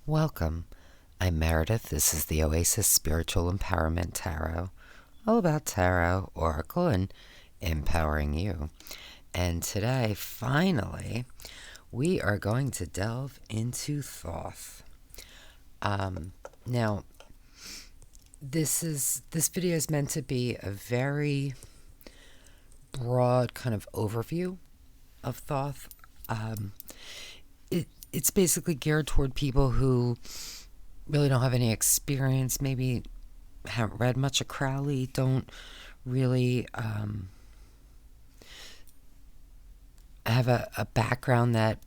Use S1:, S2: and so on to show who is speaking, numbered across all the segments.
S1: Welcome. I'm Meredith. This is the Oasis Spiritual Empowerment Tarot, all about tarot, oracle, and empowering you. And today, finally, we are going to delve into Thoth. Now, this video is meant to be a very broad kind of overview of Thoth. It's basically geared toward people who really don't have any experience, maybe haven't read much of Crowley, don't really have a background that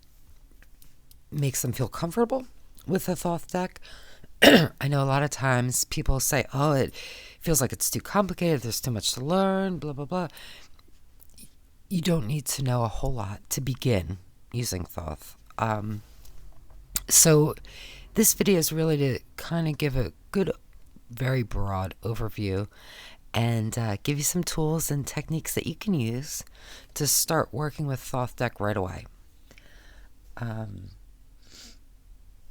S1: makes them feel comfortable with the Thoth deck. I know a lot of times people say, oh, it feels like it's too complicated, there's too much to learn, blah, blah, blah. You don't need to know a whole lot to begin using Thoth. So this video is really to kind of give a good, very broad overview and give you some tools and techniques that you can use to start working with Thoth deck right away.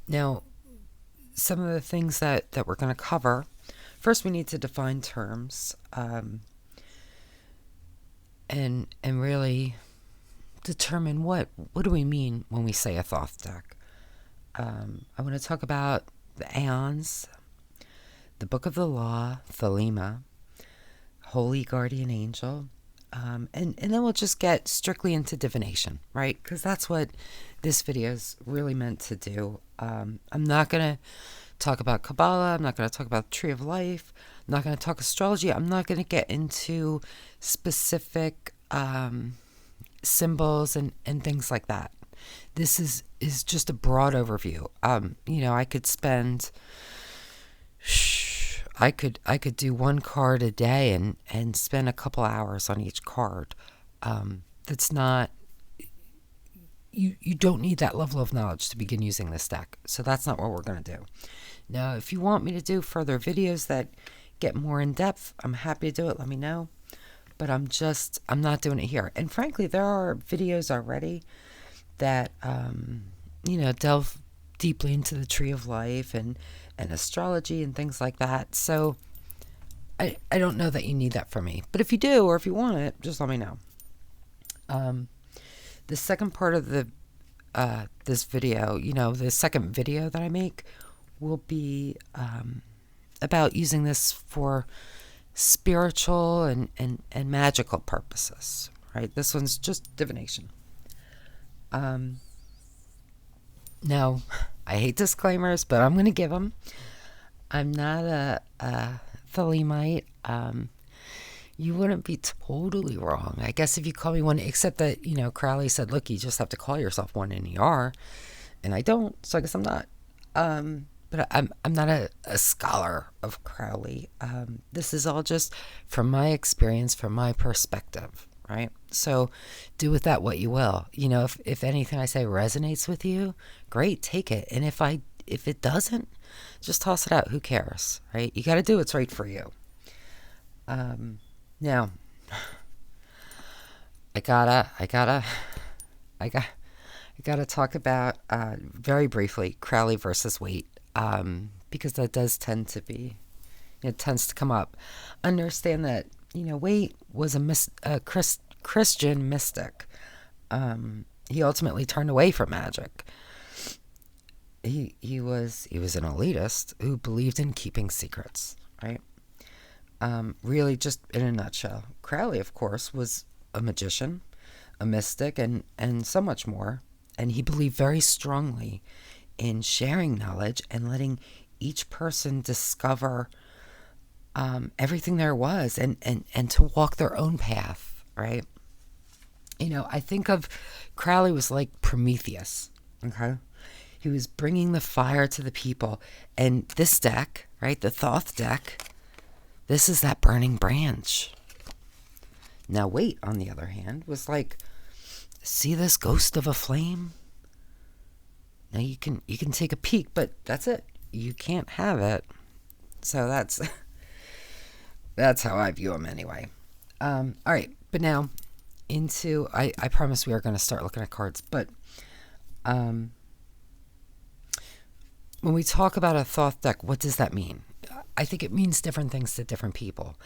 S1: Now, some of the things that we're going to cover, first we need to define terms and really determine what do we mean when we say a Thoth deck. I want to talk about the Aeons, the Book of the Law, Thelema, Holy Guardian Angel, and then we'll just get strictly into divination, right? Because that's what this video is really meant to do. I'm not going to talk about Kabbalah. I'm not going to talk about the Tree of Life. I'm not going to talk astrology. I'm not going to get into specific symbols and things like that. This is just a broad overview. I could spend I could do one card a day and spend a couple hours on each card. That's not, you don't need that level of knowledge to begin using this deck. So that's not what we're going to do. Now, if you want me to do further videos that get more in depth, I'm happy to do it. Let me know. But I'm not doing it here. And frankly, there are videos already that, delve deeply into the Tree of Life and astrology and things like that. So I don't know that you need that from me. But if you do, or if you want it, just let me know. The second part of this video, the second video that I make will be about using this for spiritual and magical purposes, right? This one's just divination. Now, I hate disclaimers, but I'm going to give them. I'm not a Thelemite. You wouldn't be totally wrong. I guess if you call me one, except that, Crowley said, look, you just have to call yourself one, and you are. And I don't, so I guess I'm not. But I'm not a scholar of Crowley. This is all just from my experience, from my perspective, right? So do with that what you will. If anything I say resonates with you, great, take it. And if it doesn't, just toss it out. Who cares, right? You got to do what's right for you. Now, I gotta talk about very briefly Crowley versus Waite, because that does tend to be, it tends to come up. Understand that Waite was a Christian mystic. He ultimately turned away from magic. He was an elitist who believed in keeping secrets, right? Really, just in a nutshell, Crowley, of course, was a magician, a mystic, and so much more. And he believed very strongly in sharing knowledge and letting each person discover everything there was and to walk their own path, right? I think of Crowley was like Prometheus, okay? He was bringing the fire to the people. And this deck, right, the Thoth deck, this is that burning branch. Now, Waite, on the other hand, was like, see this ghost of a flame? Now you can take a peek, but that's it. You can't have it. So that's how I view him anyway. All right, but now I promise we are going to start looking at cards, but when we talk about a Thoth deck, what does that mean? I think it means different things to different people.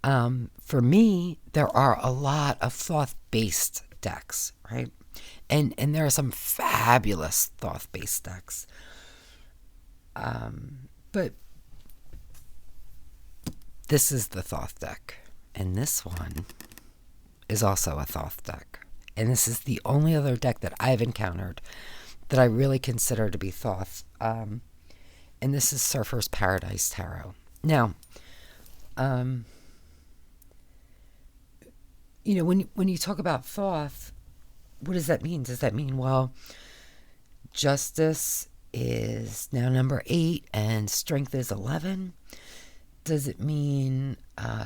S1: For me, there are a lot of Thoth-based decks, right? And there are some fabulous Thoth-based decks. But this is the Thoth deck. And this one is also a Thoth deck. And this is the only other deck that I've encountered that I really consider to be Thoth. And this is Surfer's Paradise Tarot. Now, when you talk about Thoth, what does that mean? Does that mean, well, justice is now number 8 and strength is 11? Does it mean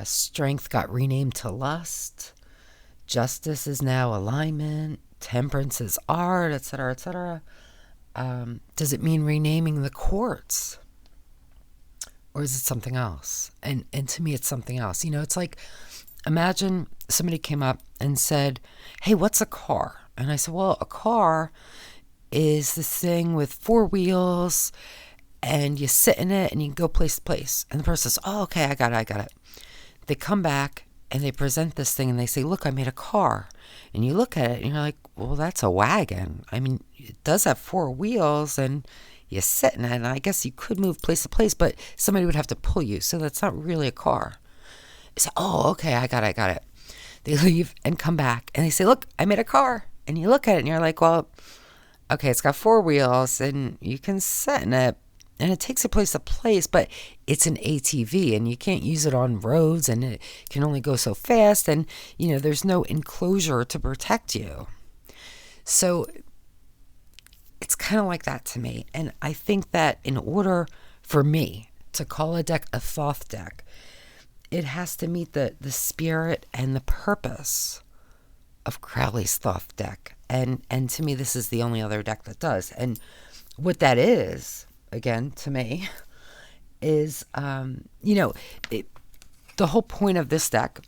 S1: strength got renamed to lust? Justice is now alignment. Temperance is art, etc., etc. Does it mean renaming the courts? Or is it something else? And to me, it's something else. It's like, imagine somebody came up and said, hey, what's a car? And I said, well, a car is this thing with 4 wheels, and you sit in it, and you can go place to place. And the person says, oh, okay, I got it. They come back, and they present this thing, and they say, look, I made a car. And you look at it, and you're like, well, that's a wagon. I mean, it does have 4 wheels, and you sit in it, and I guess you could move place to place, but somebody would have to pull you, so that's not really a car. I say, oh, okay, I got it. They leave and come back, and they say, look, I made a car. And you look at it, and you're like, well, okay, it's got 4 wheels, and you can sit in it, and it takes you place to place, but it's an ATV, and you can't use it on roads, and it can only go so fast, and, there's no enclosure to protect you. So it's kind of like that to me. And I think that in order for me to call a deck a Thoth deck, it has to meet the spirit and the purpose of Crowley's Thoth deck. And to me, this is the only other deck that does. And what that is, again, to me, is, the whole point of this deck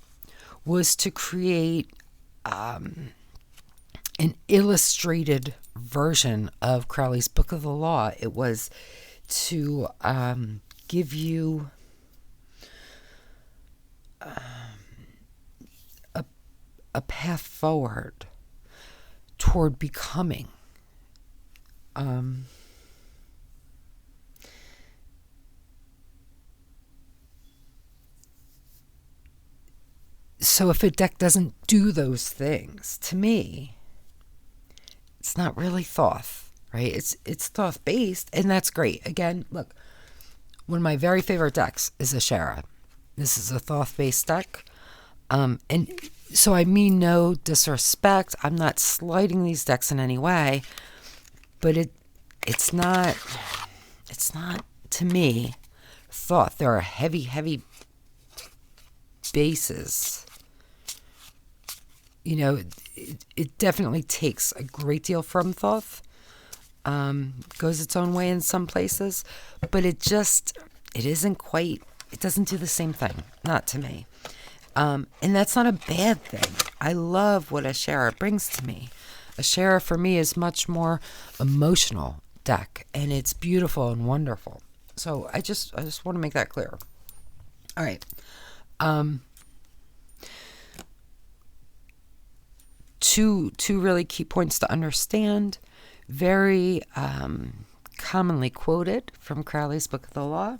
S1: was to create an illustrated version of Crowley's Book of the Law. It was to give you a path forward toward becoming. So if a deck doesn't do those things, to me, it's not really Thoth, right? It's Thoth based, and that's great. Again, look, one of my very favorite decks is Ashera. This is a Thoth based deck. And so I mean no disrespect. I'm not slighting these decks in any way, but it's not to me Thoth. There are heavy bases. It definitely takes a great deal from Thoth. Goes its own way in some places, but it isn't quite, it doesn't do the same thing, not to me. And that's not a bad thing. I love what Ashera brings to me. Ashera for me is much more emotional deck, and it's beautiful and wonderful. So I just want to make that clear. All right. Two really key points to understand. Very commonly quoted from Crowley's Book of the Law.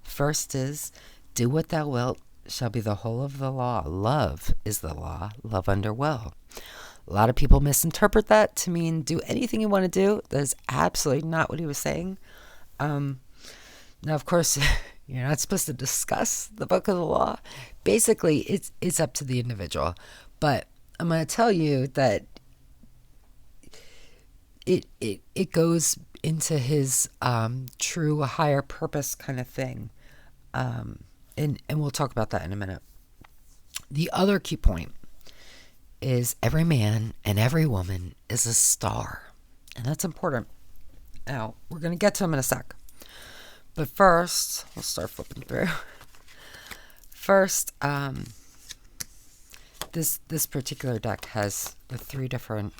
S1: First is, do what thou wilt shall be the whole of the law. Love is the law. Love under will. A lot of people misinterpret that to mean do anything you want to do. That is absolutely not what he was saying. Now, of course, you're not supposed to discuss the Book of the Law. Basically, it's up to the individual. But I'm going to tell you that it goes into his true higher purpose kind of thing. And we'll talk about that in a minute. The other key point is every man and every woman is a star. And that's important. Now, we're going to get to them in a sec. But first, we'll start flipping through. First, this particular deck has the 3 different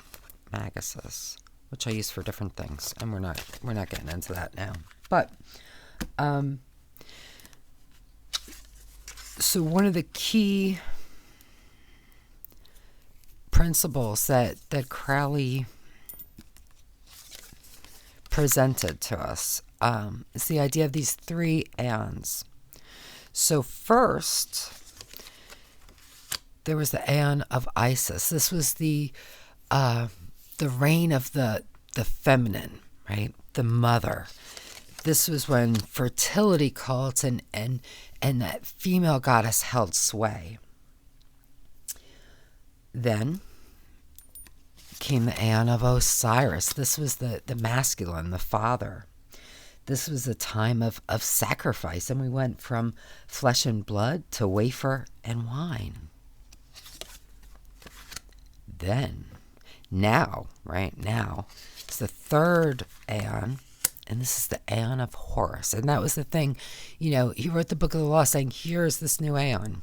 S1: maguses, which I use for different things, and we're not getting into that now. But so one of the key principles that Crowley presented to us is the idea of these 3 aeons. So first, there was the aeon of Isis. This was the reign of the feminine, right? The mother. This was when fertility cults and that female goddess held sway. Then came the aeon of Osiris. This was the masculine, the father. This was a time of sacrifice, and we went from flesh and blood to wafer and wine. Then, now, it's the 3rd aeon, and this is the aeon of Horus. And that was the thing, he wrote the Book of the Law saying, here's this new aeon.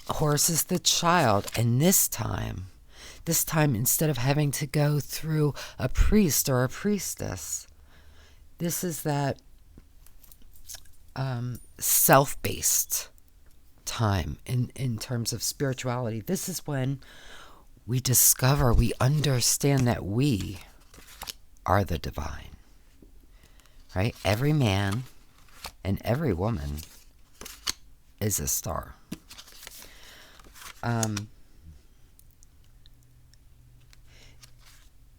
S1: Horus is the child, and this time, instead of having to go through a priest or a priestess, this is that self-based time in terms of spirituality. This is when we discover, we understand that we are the divine, right? Every man and every woman is a star. And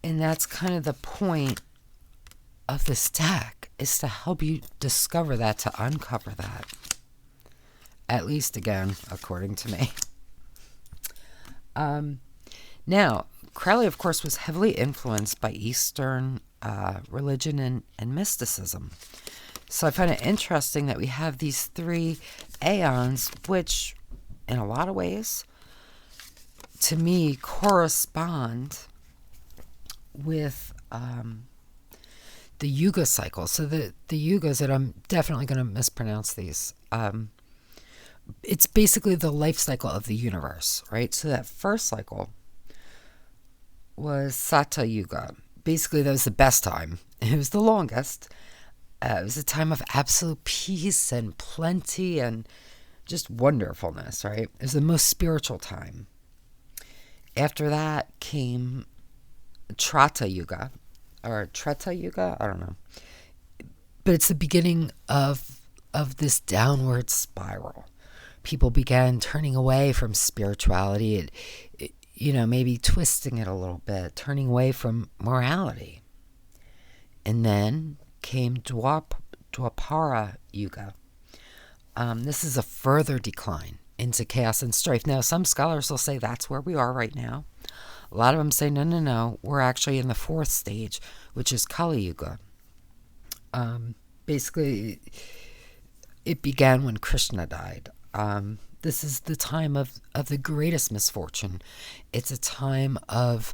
S1: that's kind of the point of this deck, is to help you discover that, to uncover that. At least, again, according to me. Now, Crowley, of course, was heavily influenced by Eastern religion and mysticism. So I find it interesting that we have these 3 aeons, which, in a lot of ways, to me, correspond with the Yuga cycle. So the Yugas, that I'm definitely going to mispronounce these, it's basically the life cycle of the universe, right? So that first cycle was Satya Yuga. Basically, that was the best time. It was the longest. It was a time of absolute peace and plenty and just wonderfulness, right? It was the most spiritual time. After that came Treta Yuga, or Treta Yuga, I don't know. But it's the beginning of this downward spiral. People began turning away from spirituality, maybe twisting it a little bit, turning away from morality. And then came Dwapara Yuga. This is a further decline into chaos and strife. Now, some scholars will say that's where we are right now. A lot of them say, no, we're actually in the 4th stage, which is Kali Yuga. Basically, it began when Krishna died. This is the time of the greatest misfortune. It's a time of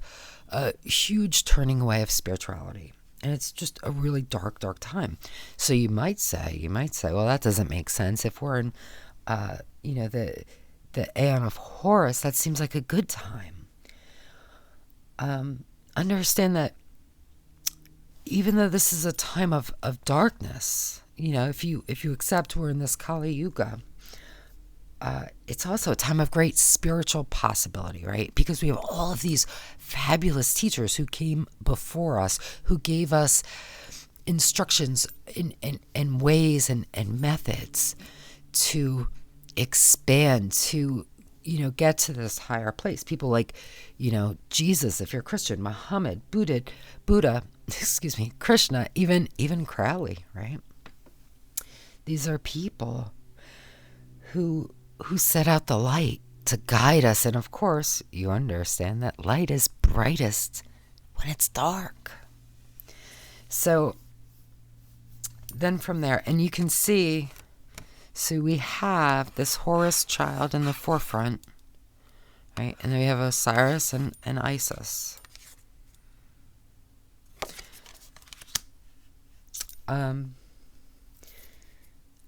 S1: a huge turning away of spirituality. And it's just a really dark, dark time. So you might say, well, that doesn't make sense. If we're in, the Aeon of Horus, that seems like a good time. Understand that even though this is a time of darkness, if you accept we're in this Kali Yuga, it's also a time of great spiritual possibility, right? Because we have all of these fabulous teachers who came before us, who gave us instructions and ways and methods to expand, to get to this higher place. People like, Jesus, if you're Christian, Muhammad, Buddha, Krishna, even Crowley, right? These are people who set out the light to guide us. And of course, you understand that light is brightest when it's dark. So then from there, and you can see, so we have this Horus child in the forefront, right? And then we have Osiris and Isis.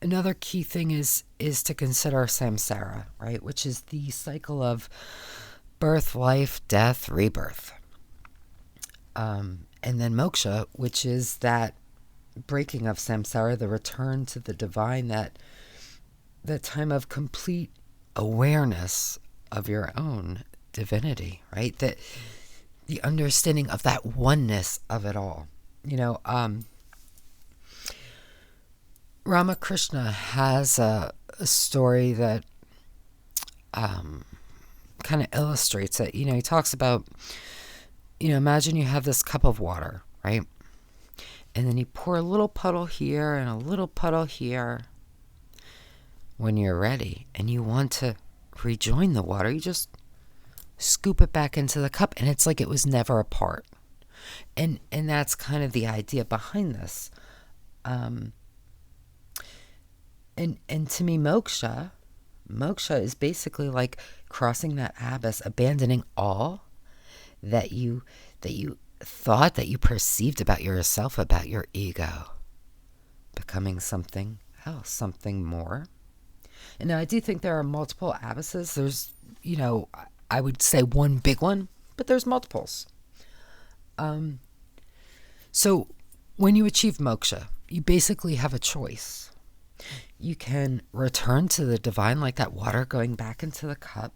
S1: Another key thing is to consider samsara, right? Which is the cycle of birth, life, death, rebirth. And then moksha, which is that breaking of samsara, the return to the divine, that time of complete awareness of your own divinity, right? That the understanding of that oneness of it all. Ramakrishna has a story that kind of illustrates it. He talks about, imagine you have this cup of water, right? And then you pour a little puddle here and a little puddle here. When you're ready and you want to rejoin the water, you just scoop it back into the cup, and it's like it was never apart. And that's kind of the idea behind this. And to me, moksha is basically like crossing that abyss, abandoning all that you thought, that you perceived about yourself, about your ego, becoming something else, something more. And now I do think there are multiple abysses. There's, I would say one big one, but there's multiples. So when you achieve moksha, you basically have a choice. You can return to the divine, like that water going back into the cup,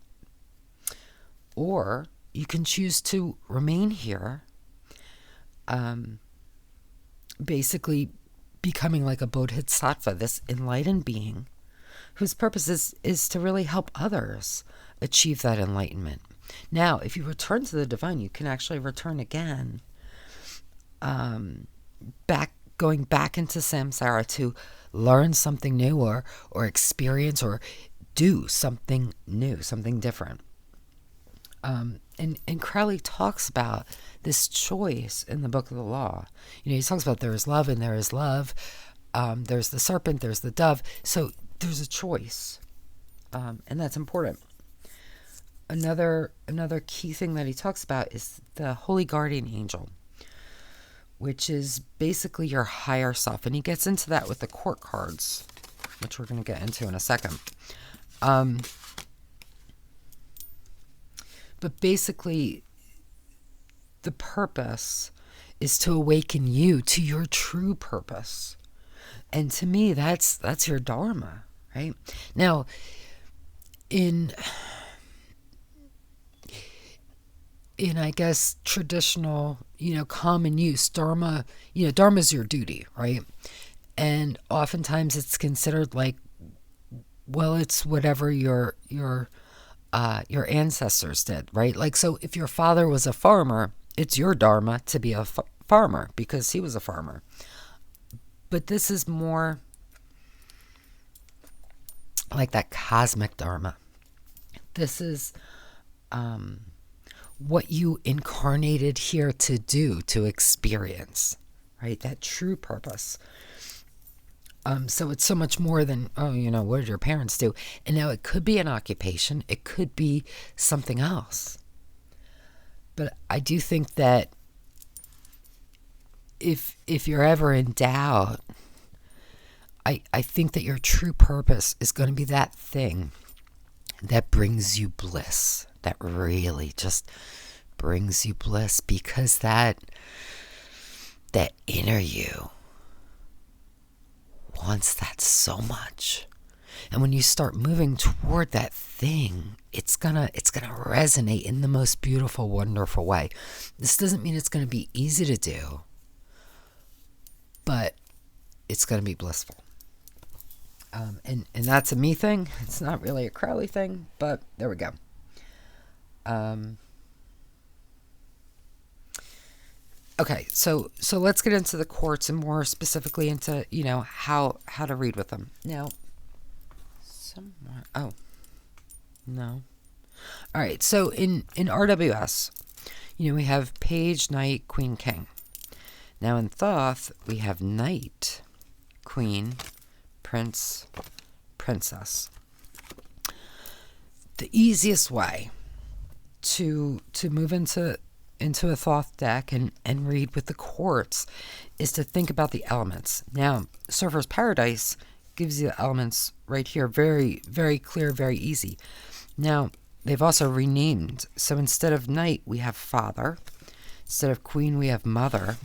S1: or you can choose to remain here, basically becoming like a bodhisattva, this enlightened being whose purpose is to really help others achieve that enlightenment. Now, if you return to the divine, you can actually return again, going back into samsara to learn something new, or experience or do something new, something different. And Crowley talks about this choice in the Book of the Law. He talks about there is love and there is love. There's the serpent, there's the dove. So there's a choice, and that's important. Another key thing that he talks about is the holy guardian angel, which is basically your higher self. And he gets into that with the court cards, which we're going to get into in a second. But basically, the purpose is to awaken you to your true purpose. And to me, that's your dharma, right? Now, in I guess traditional, common use, dharma is your duty, right? And oftentimes it's considered like, well, it's whatever your ancestors did, right? Like, so if your father was a farmer, it's your dharma to be a farmer because he was a farmer. But this is more like that cosmic dharma. This is what you incarnated here to do, to experience, right? That true purpose. So it's so much more than, what did your parents do? And now it could be an occupation. It could be something else. But I do think that if you're ever in doubt, I think that your true purpose is going to be that thing that brings you bliss, that really just brings you bliss, because that inner you wants that so much. And when you start moving toward that thing, it's gonna resonate in the most beautiful, wonderful way. This doesn't mean it's gonna be easy to do, but it's gonna be blissful. And that's a me thing. It's not really a Crowley thing, but there we go. Okay, so let's get into the quartz and more specifically into, how to read with them. Now, all right, so in RWS, we have Page, Knight, Queen, King. Now in Thoth, we have Knight, Queen, Prince, Princess. The easiest way to move into a Thoth deck and read with the quartz is to think about the elements. Now, Surfer's Paradise gives you the elements right here, very, very clear, very easy. Now, they've also renamed. So instead of Knight, we have Father. Instead of Queen, we have Mother.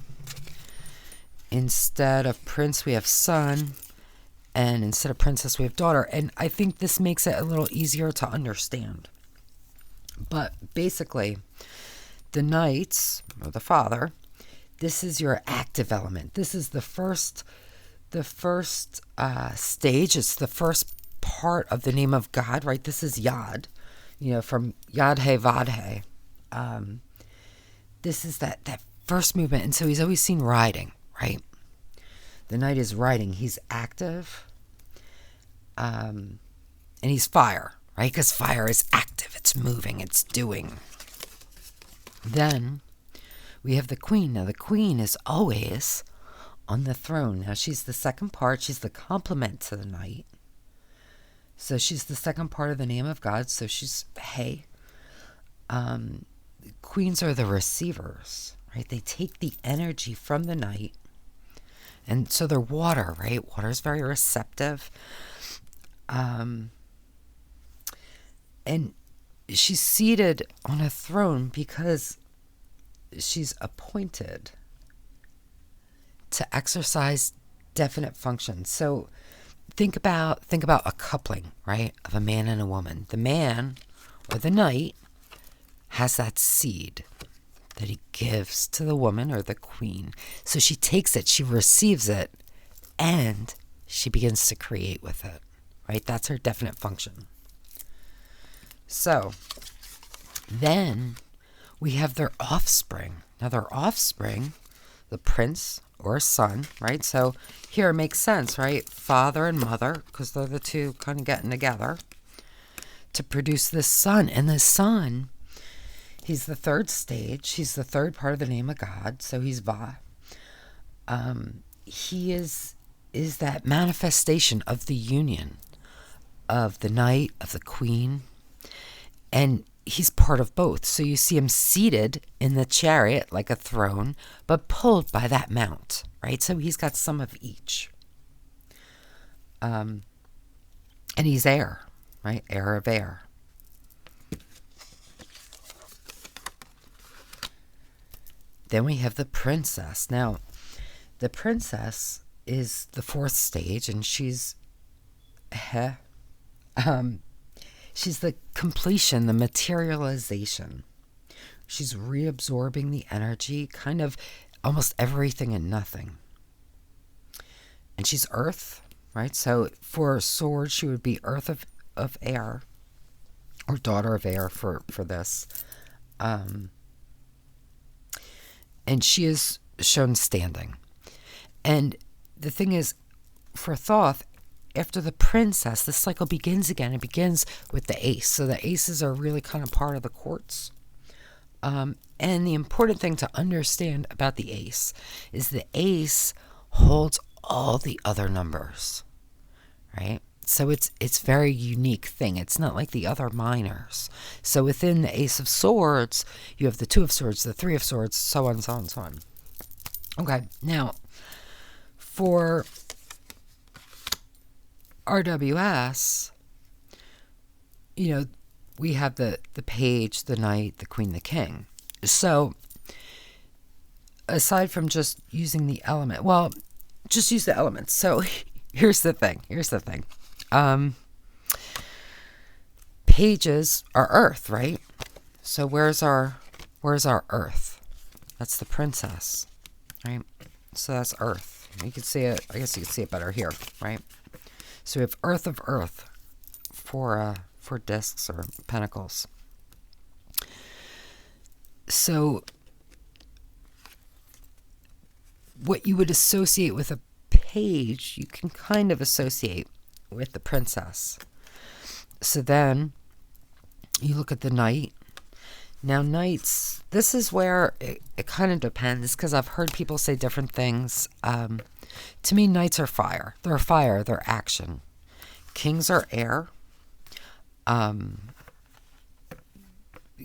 S1: Instead of prince, we have son. And instead of princess, we have daughter. And I think this makes it a little easier to understand. But basically, the knights, or the father, this is your active element. This is the first stage. It's the first part of the name of God, right? This is Yad, from Yad He Vad He. This is that first movement. And so he's always seen riding, right? The knight is riding. He's active. And he's fire, right? Because fire is active. It's moving. It's doing. Then we have the queen. Now, the queen is always on the throne. Now, she's the second part. She's the complement to the knight. So she's the second part of the name of God. So she's Hey. Queens are the receivers, right? They take the energy from the knight. And so they're water, right? Water is very receptive. And she's seated on a throne because she's appointed to exercise definite functions. So think about a coupling, right, of a man and a woman. The man, or the knight, has that seed that he gives to the woman, or the queen. So she takes it, she receives it, and she begins to create with it, right? That's her definite function. So then we have their offspring. Now, their offspring, the prince or son, right? So here it makes sense, right? Father and mother, because they're the two kind of getting together to produce this son. And the son, he's the third stage. He's the third part of the name of God. So he's Va. He is that manifestation of the union of the knight, of the queen. And he's part of both. So you see him seated in the chariot like a throne, but pulled by that mount, right? So he's got some of each. And he's air, right? Heir of air. Then we have the princess. Now, the princess is the fourth stage, and she's she's the completion, the materialization. She's reabsorbing the energy, kind of almost everything and nothing. And she's earth, right? So for sword, she would be earth of air, or daughter of air for this. And she is shown standing. And the thing is, for Thoth, after the princess, the cycle begins again. It begins with the ace. So the aces are really kind of part of the courts. And the important thing to understand about the ace is the ace holds all the other numbers, right? So it's very unique thing. It's not like the other minors. So within the ace of swords, you have the two of swords, the three of swords, so on, so on, so on. Okay, now for RWS, we have the page, the knight, the queen, the king. So aside from just using the element, well, just use the elements. So here's the thing. Pages are earth, right? So where's our earth? That's the princess, right? So that's earth. You can see it. I guess you can see it better here, right? So we have earth of earth for discs or pentacles. So what you would associate with a page, you can kind of associate with the princess. So then you look at the knight. Now, knights, this is where it kind of depends, because I've heard people say different things. To me, knights are fire. They're fire. They're action. Kings are air.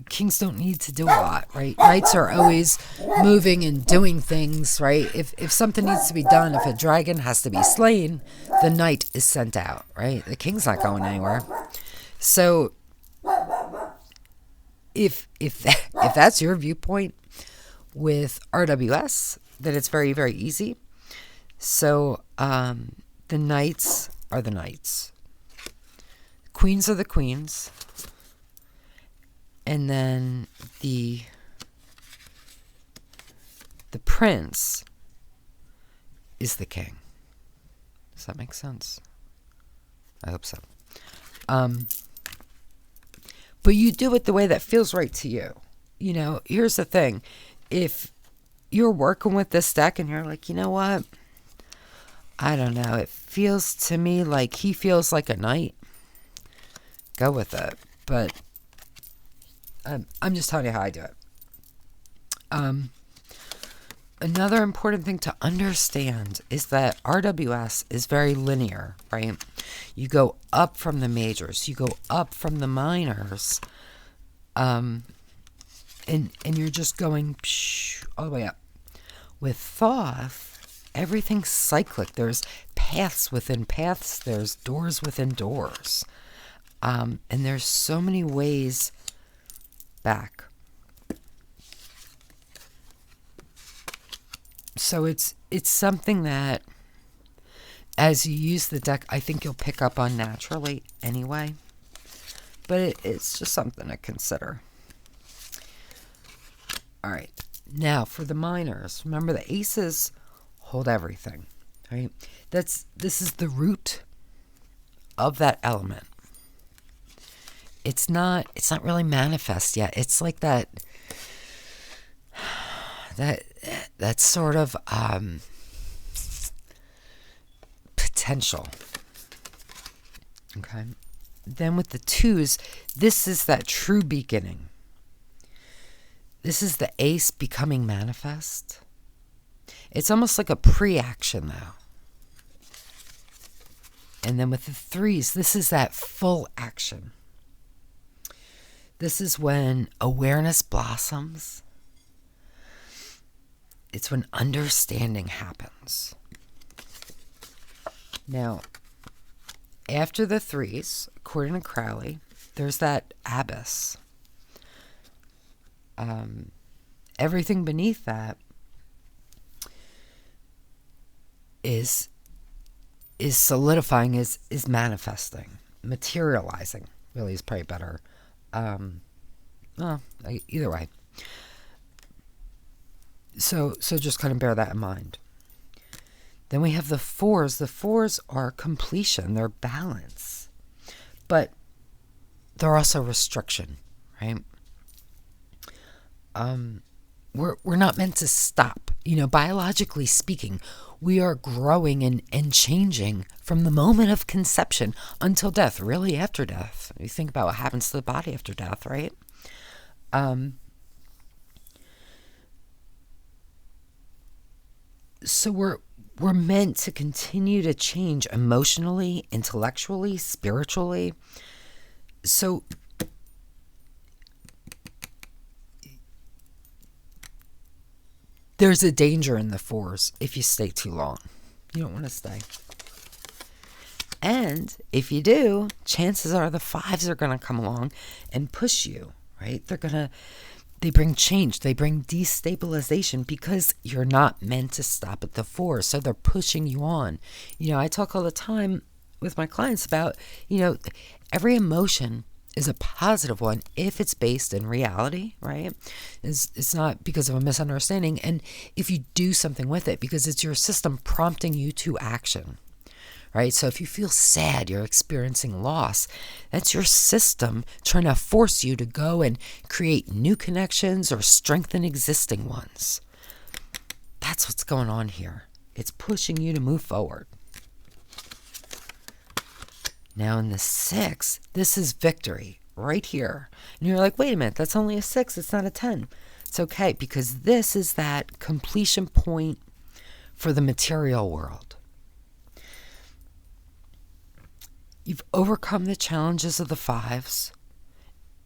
S1: Kings don't need to do a lot, right? Knights are always moving and doing things, right? If something needs to be done, if a dragon has to be slain, the knight is sent out, right? The king's not going anywhere. So if that's your viewpoint with RWS, then it's very, very easy. So the knights are the knights. Queens are the queens. And then the prince is the king. Does that make sense? I hope so. But you do it the way that feels right to you. You know, here's the thing. If you're working with this deck and you're like, you know what? I don't know. It feels to me like he feels like a knight. Go with it. But I'm just telling you how I do it. Another important thing to understand is that RWS is very linear, right? You go up from the majors, you go up from the minors, and you're just going all the way up. With Thoth, everything's cyclic. There's paths within paths. There's doors within doors, and there's so many ways back. So it's something that, as you use the deck, I think you'll pick up on naturally anyway. But it's just something to consider. All right. Now, for the minors, remember the aces hold everything, right? This is the root of that element. It's not really manifest yet. It's like that sort of potential. Okay. Then with the twos, this is that true beginning. This is the ace becoming manifest. It's almost like a pre-action though. And then with the threes, this is that full action. This is when awareness blossoms. It's when understanding happens. Now, after the threes, according to Crowley, there's that abyss. Everything beneath that is solidifying, is manifesting, materializing. Really is probably better. Either way. So just kind of bear that in mind. Then we have the fours. The fours are completion. They're balance. But they're also restriction, right? We're not meant to stop. You know, biologically speaking, we are growing and changing from the moment of conception until death, really after death. You think about what happens to the body after death, right? So we're meant to continue to change emotionally, intellectually, spiritually. So there's a danger in the fours if you stay too long. You don't want to stay. And if you do, chances are the fives are going to come along and push you, right? They bring change. They bring destabilization because you're not meant to stop at the fours. So they're pushing you on. You know, I talk all the time with my clients about, you know, every emotion is a positive one if it's based in reality, right? It's not because of a misunderstanding. And if you do something with it, because it's your system prompting you to action, right? So if you feel sad, you're experiencing loss, that's your system trying to force you to go and create new connections or strengthen existing ones. That's what's going on here. It's pushing you to move forward. Now in the six, this is victory right here. And you're like, wait a minute, that's only a 6. It's not a 10. It's okay, because this is that completion point for the material world. You've overcome the challenges of the fives,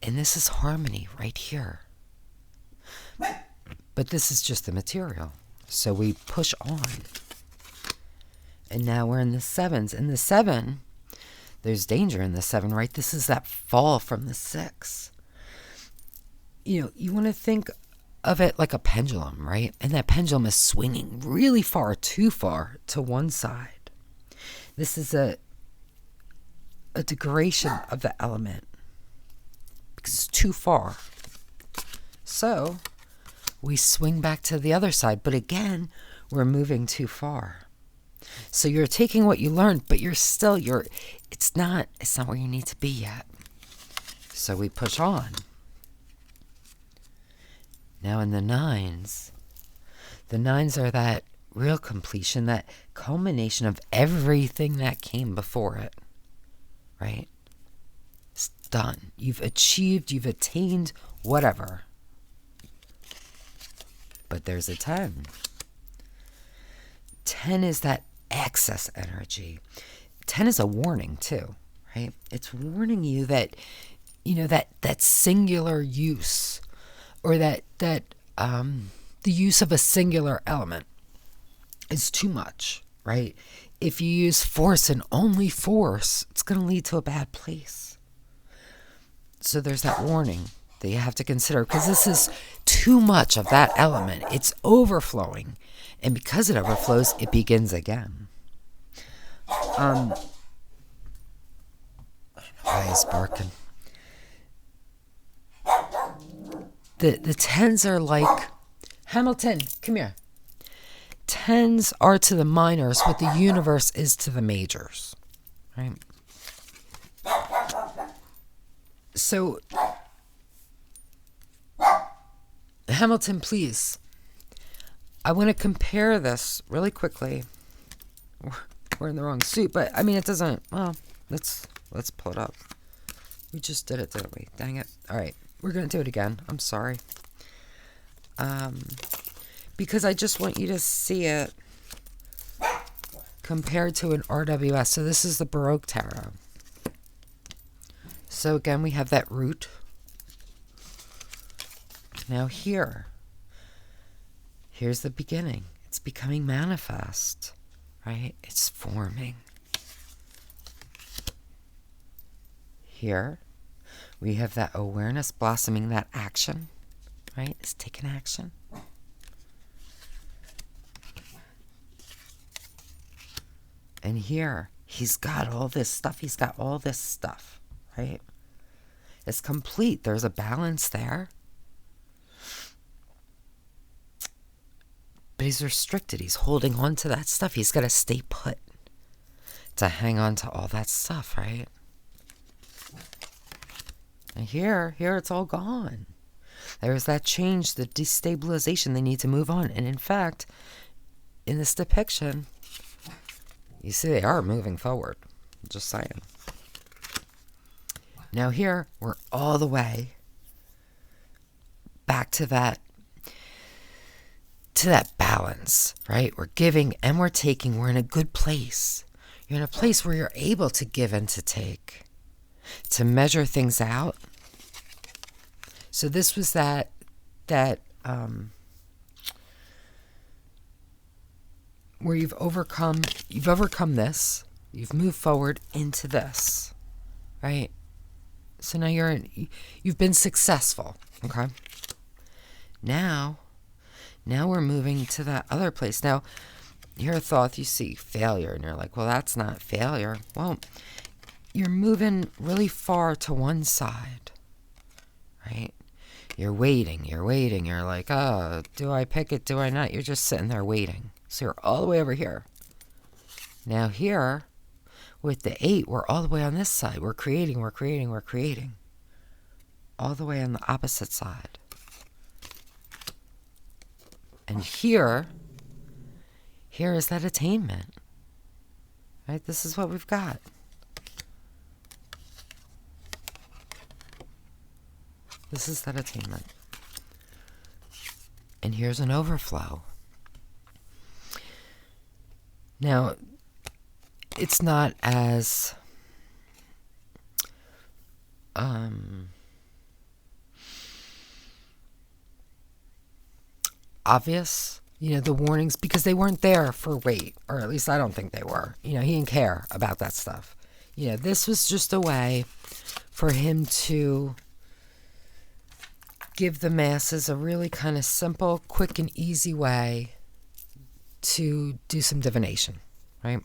S1: and this is harmony right here. But this is just the material. So we push on. And now we're in the sevens. In the 7, there's danger in the 7, right? This is that fall from the 6. You know, you want to think of it like a pendulum, right? And that pendulum is swinging really far, too far to one side. This is a degradation of the element because it's too far. So we swing back to the other side, but again, we're moving too far. So you're taking what you learned, but it's not where you need to be yet. So we push on. Now in the nines are that real completion, that culmination of everything that came before it, right? It's done. You've achieved, you've attained, whatever. But there's a 10. 10 is that excess energy. 10 is a warning too, right? It's warning you that, that singular use, or that the use of a singular element is too much, right? If you use force and only force, it's going to lead to a bad place. So there's that warning that you have to consider, because this is too much of that element. It's overflowing. And because it overflows, it begins again. I don't know why he's barking. The tens are like, Hamilton, come here. Tens are to the minors what the universe is to the majors, right? So, Hamilton, please. I want to compare this really quickly. We're in the wrong suit, but I mean, it doesn't. Well, let's pull it up. We just did it, didn't we? Dang it! All right, we're gonna do it again. I'm sorry. Because I just want you to see it compared to an RWS. So this is the Baroque Tarot. So again, we have that root. Now here's the beginning. It's becoming manifest, right? It's forming. Here, we have that awareness blossoming, that action, right? It's taking action. And here, he's got all this stuff. He's got all this stuff, right? It's complete. There's a balance there. But he's restricted. He's holding on to that stuff. He's got to stay put to hang on to all that stuff, right? And here it's all gone. There's that change, the destabilization. They need to move on. And in fact, in this depiction, you see they are moving forward. Just saying. Now here, we're all the way back to that balance, right? We're giving and we're taking. We're in a good place. You're in a place where you're able to give and to take, to measure things out. So this was that where you've overcome this, you've moved forward into this, right? So now you've been successful, okay? Now we're moving to that other place. Now, you're a Thoth, you see failure, and you're like, well, that's not failure. Well, you're moving really far to one side, right? You're waiting. You're like, oh, do I pick it? Do I not? You're just sitting there waiting. So you're all the way over here. Now here, with the 8, we're all the way on this side. We're creating. All the way on the opposite side. And here is that attainment. Right? This is what we've got. This is that attainment. And here's an overflow. Now, it's not as obvious, the warnings, because they weren't there for weight, or at least I don't think they were. He didn't care about that stuff. This was just a way for him to give the masses a really kind of simple, quick, and easy way to do some divination, right?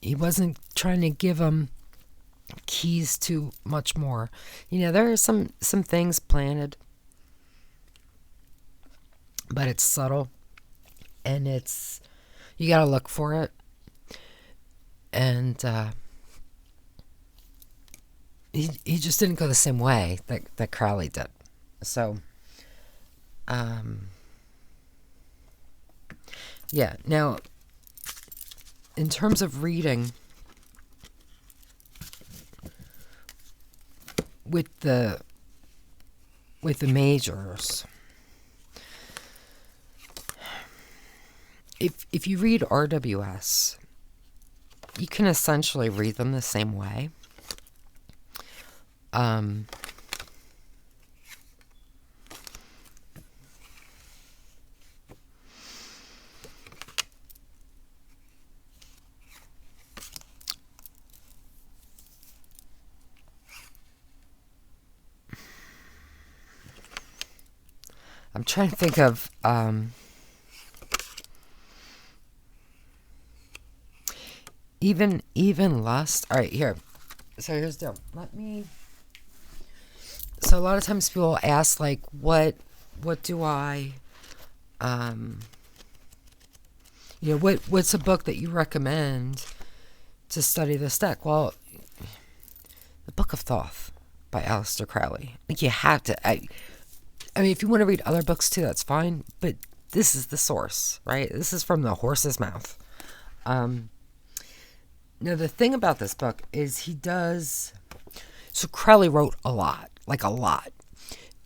S1: He wasn't trying to give them keys to much more. There are some things planted, but it's subtle, and you gotta look for it. And he just didn't go the same way that Crowley did. So, yeah. Now, in terms of reading, with the majors, if you read RWS, you can essentially read them the same way. I'm trying to think of even lust. All right, here. So here's the deal. So a lot of times people ask, like, what do I what's a book that you recommend to study this deck? Well, the Book of Thoth by Aleister Crowley. Like, you have to. I mean, if you want to read other books too, that's fine. But this is the source, right? This is from the horse's mouth. Now, the thing about this book is so Crowley wrote a lot.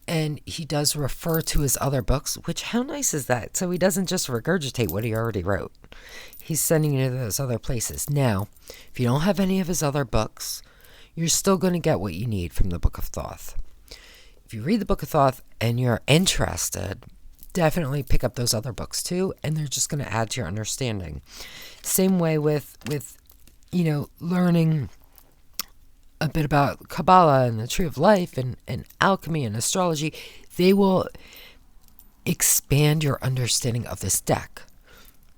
S1: And he does refer to his other books, which, how nice is that? So he doesn't just regurgitate what he already wrote. He's sending you to those other places. Now, if you don't have any of his other books, you're still going to get what you need from the Book of Thoth. If you read the Book of Thoth and you're interested, definitely pick up those other books too, and they're just going to add to your understanding. Same way with learning a bit about Kabbalah and the Tree of Life and alchemy and astrology. They will expand your understanding of this deck.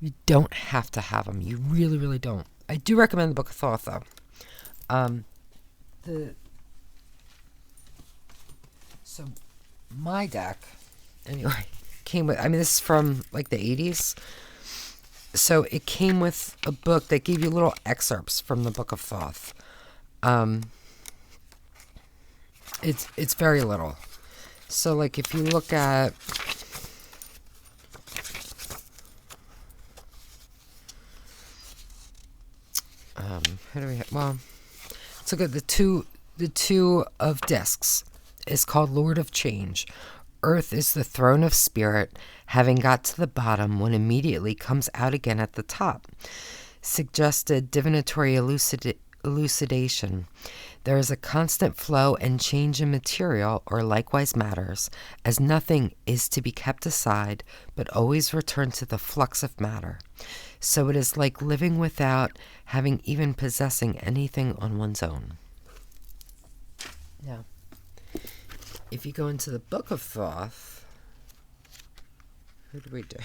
S1: You don't have to have them. You really, really don't. I do recommend the Book of Thoth, though. So my deck, anyway, came with, this is from like the 80s. So it came with a book that gave you little excerpts from the Book of Thoth. It's very little. So, like, if you look at who do we have? Well, let's look at the two of discs. Is called Lord of Change. Earth is the throne of spirit, having got to the bottom when immediately comes out again at the top. Suggested divinatory elucidation. There is a constant flow and change in material, or likewise matters, as nothing is to be kept aside, but always return to the flux of matter. So it is like living without having even possessing anything on one's own. Now, if you go into the Book of Thoth, who do we do?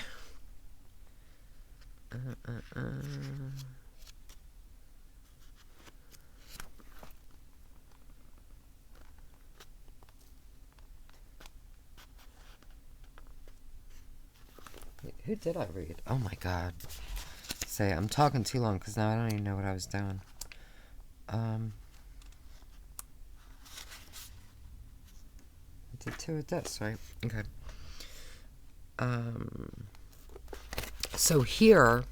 S1: Who did I read? Oh my God. Say, I'm talking too long because now I don't even know what I was doing. I did two of this, right? Okay. So here,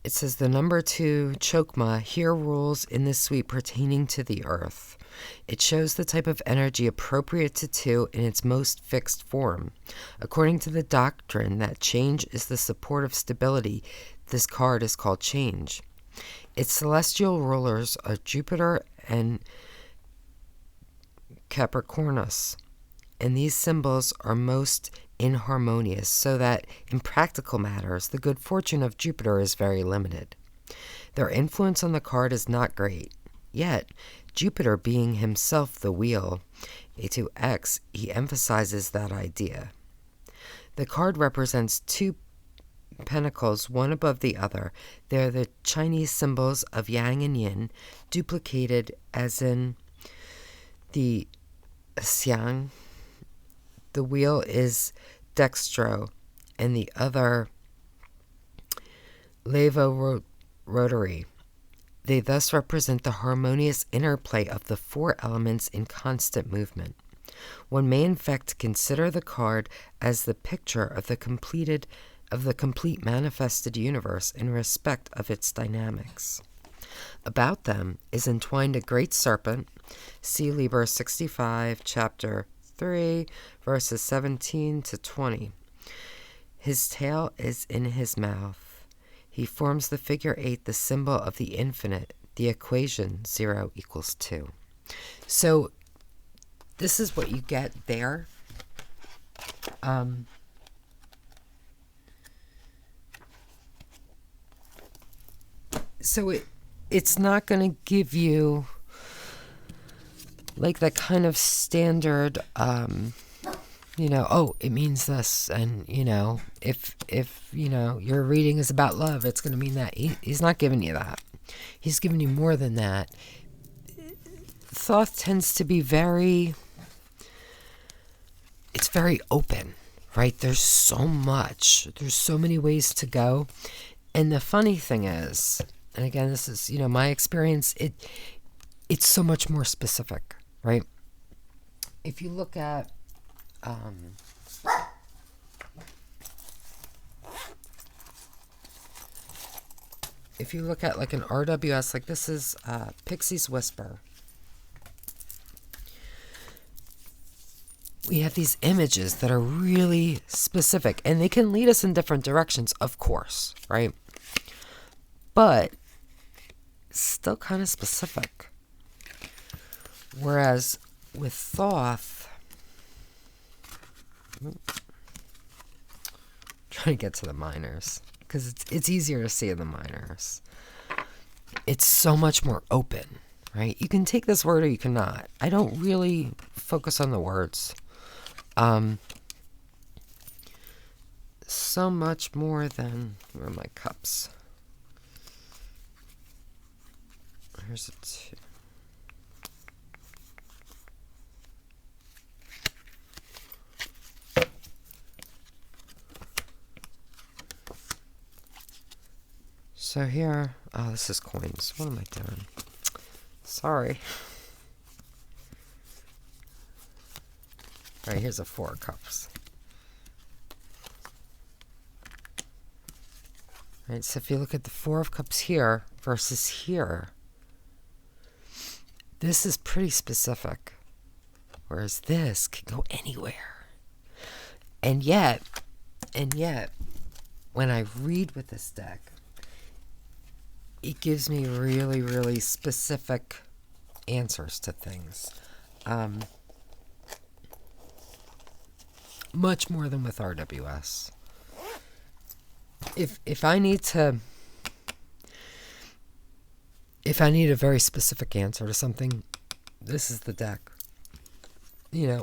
S1: it says the number 2 Chokmah here rules in the suite pertaining to the earth. It shows the type of energy appropriate to 2 in its most fixed form. According to the doctrine that change is the support of stability, this card is called Change. Its celestial rulers are Jupiter and Capricornus, and these symbols are most inharmonious, so that in practical matters the good fortune of Jupiter is very limited. Their influence on the card is not great, yet Jupiter being himself the wheel, A2X, he emphasizes that idea. The card represents two pentacles, one above the other. They're the Chinese symbols of yang and yin, duplicated as in the xiang. The wheel is dextro, and the other levo-rotary. They thus represent the harmonious interplay of the four elements in constant movement. One may in fact consider the card as the picture of the complete manifested universe in respect of its dynamics. About them is entwined a great serpent, see Liber 65, chapter 3, verses 17 to 20. His tail is in his mouth. He forms the figure 8, the symbol of the infinite, the equation 0 equals 2. So this is what you get there. So it's not going to give you like that kind of standard it means this, and if your reading is about love, it's going to mean that. He's not giving you that. He's giving you more than that. Thoth tends to be very open, right? There's so much. There's so many ways to go. And the funny thing is, and again, this is, my experience, it's so much more specific, right? If you look at like an RWS, like this is Pixie's Whisper. We have these images that are really specific, and they can lead us in different directions, of course, right? But still kind of specific. Whereas with Thoth, trying to get to the minors because it's easier to see in the minors. It's so much more open, right? You can take this word or you cannot. I don't really focus on the words. So much more than, where are my cups? Here's a 2. So here, this is coins. What am I doing? Sorry. All right, here's a 4 of cups. All right, so if you look at the 4 of cups here versus here, this is pretty specific, whereas this can go anywhere. And yet, when I read with this deck, it gives me really, really specific answers to things. Much more than with RWS. If I need a very specific answer to something, this is the deck.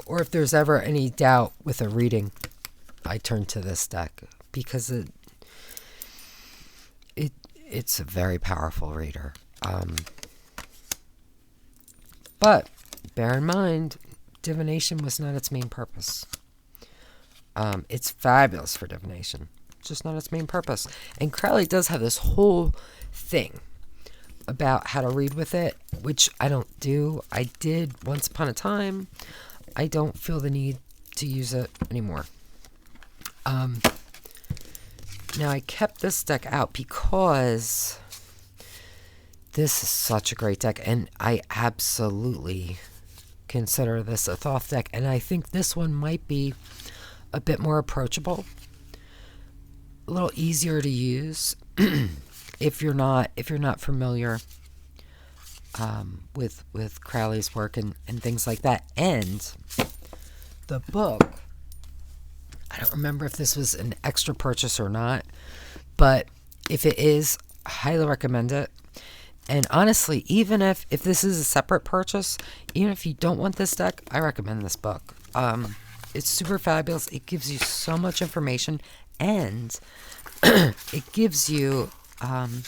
S1: Or if there's ever any doubt with a reading, I turn to this deck because it's a very powerful reader. But bear in mind, divination was not its main purpose. It's fabulous for divination, just not its main purpose. And Crowley does have this whole thing about how to read with it, which I don't do. I did once upon a time. I don't feel the need to use it anymore. Now, I kept this deck out because this is such a great deck, and I absolutely consider this a Thoth deck, and I think this one might be a bit more approachable, a little easier to use if you're not familiar with Crowley's work and things like that. And the book, I don't remember if this was an extra purchase or not, but if it is, I highly recommend it. And honestly, even if this is a separate purchase, even if you don't want this deck, I recommend this book. It's super fabulous. It gives you so much information, and it gives you I'm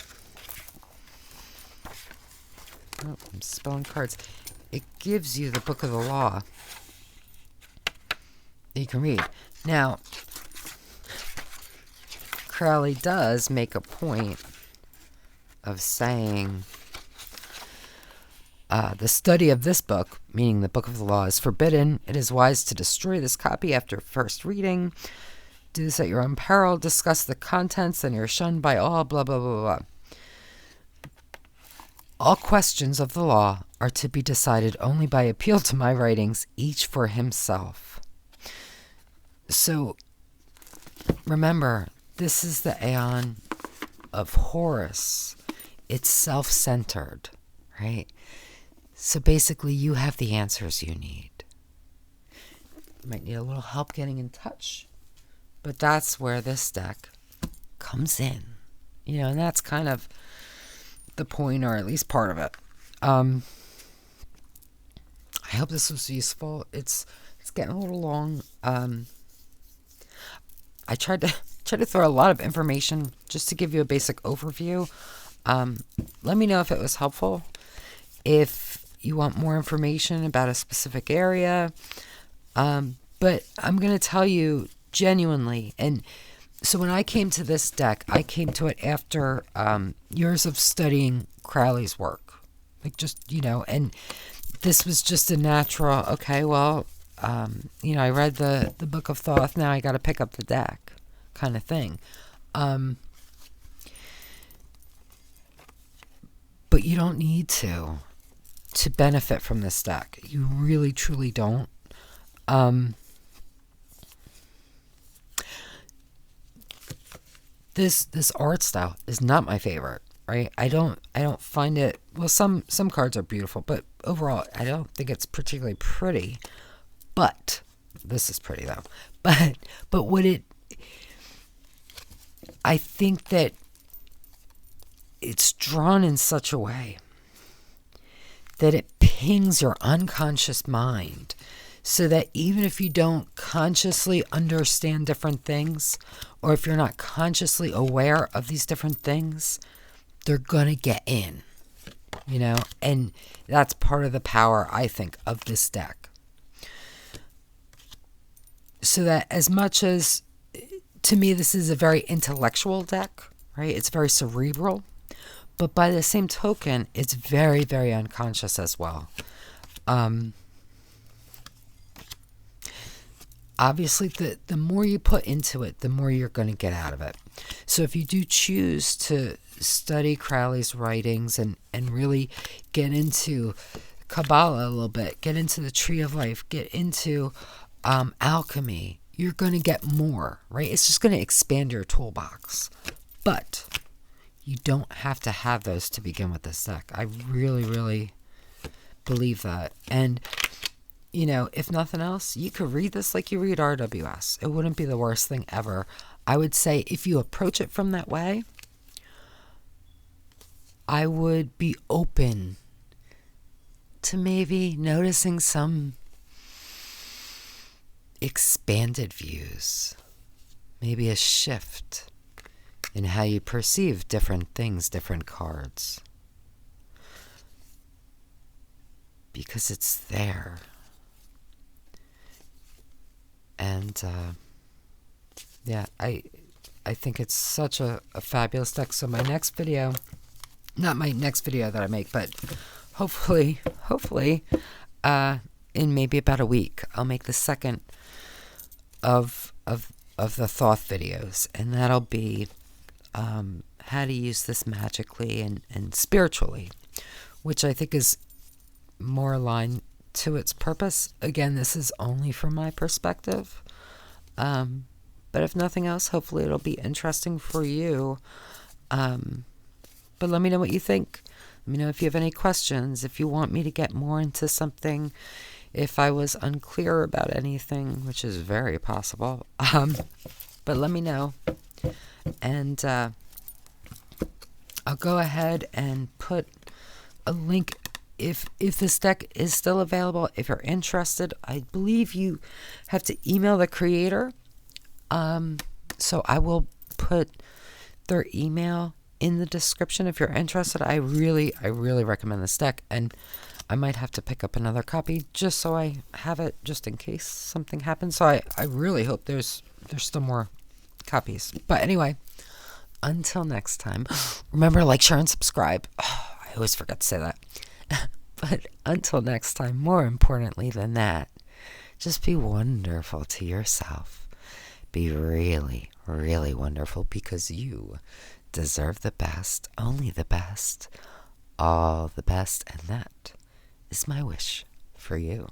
S1: spelling cards. It gives you the book of the law that you can read. Now, Crowley does make a point of saying the study of this book, meaning the book of the law, is forbidden. It is wise to destroy this copy after first reading. Do this at your own peril. Discuss the contents, and you're shunned by all, blah, blah, blah, blah. All questions of the law are to be decided only by appeal to my writings, each for himself. So, remember, this is the Aeon of Horus. It's self-centered, right? So basically, you have the answers you need. You might need a little help getting in touch, but that's where this deck comes in. And that's kind of the point, or at least part of it. I hope this was useful. It's getting a little long. I tried to throw a lot of information just to give you a basic overview. Let me know if it was helpful. If you want more information about a specific area, but I'm going to tell you genuinely, and so when I came to this deck, I came to it after years of studying Crowley's work. And this was just a natural, okay, well, I read the Book of Thoth, now I got to pick up the deck kind of thing. But you don't need to benefit from this deck. You really, truly don't. This art style is not my favorite, right? I don't find it, well, some cards are beautiful, but overall I don't think it's particularly pretty. But this is pretty though. But I think that it's drawn in such a way that it pings your unconscious mind, so that even if you don't consciously understand different things, or if you're not consciously aware of these different things, they're gonna get in, and that's part of the power, I think, of this deck. So that as much as, to me, this is a very intellectual deck, right? It's very cerebral, but by the same token, it's very, very unconscious as well. Obviously, the more you put into it, the more you're going to get out of it. So if you do choose to study Crowley's writings and really get into Kabbalah a little bit, get into the Tree of Life, get into alchemy, you're going to get more, right? It's just going to expand your toolbox. But you don't have to have those to begin with this deck. I really, really believe that. And if nothing else, you could read this like you read RWS. It wouldn't be the worst thing ever. I would say if you approach it from that way, I would be open to maybe noticing some expanded views, maybe a shift in how you perceive different things, different cards. Because it's there. And I think it's such a fabulous deck. So my next video, not my next video that I make, but hopefully, in maybe about a week, I'll make the second of the Thoth videos, and that'll be how to use this magically and spiritually, which I think is more aligned to its purpose. Again, this is only from my perspective, but if nothing else, hopefully it'll be interesting for you. But let me know what you think. Let me know if you have any questions, if you want me to get more into something, if I was unclear about anything, which is very possible. But let me know, and I'll go ahead and put a link if this deck is still available. If you're interested, I believe you have to email the creator. So I will put their email in the description if you're interested. I really recommend this deck, and I might have to pick up another copy just so I have it just in case something happens. So I really hope there's still more copies. But anyway, until next time, remember, like, share, and subscribe. Oh, I always forget to say that. But until next time, more importantly than that, just be wonderful to yourself. Be really, really wonderful, because you deserve the best, only the best, all the best, and that is my wish for you.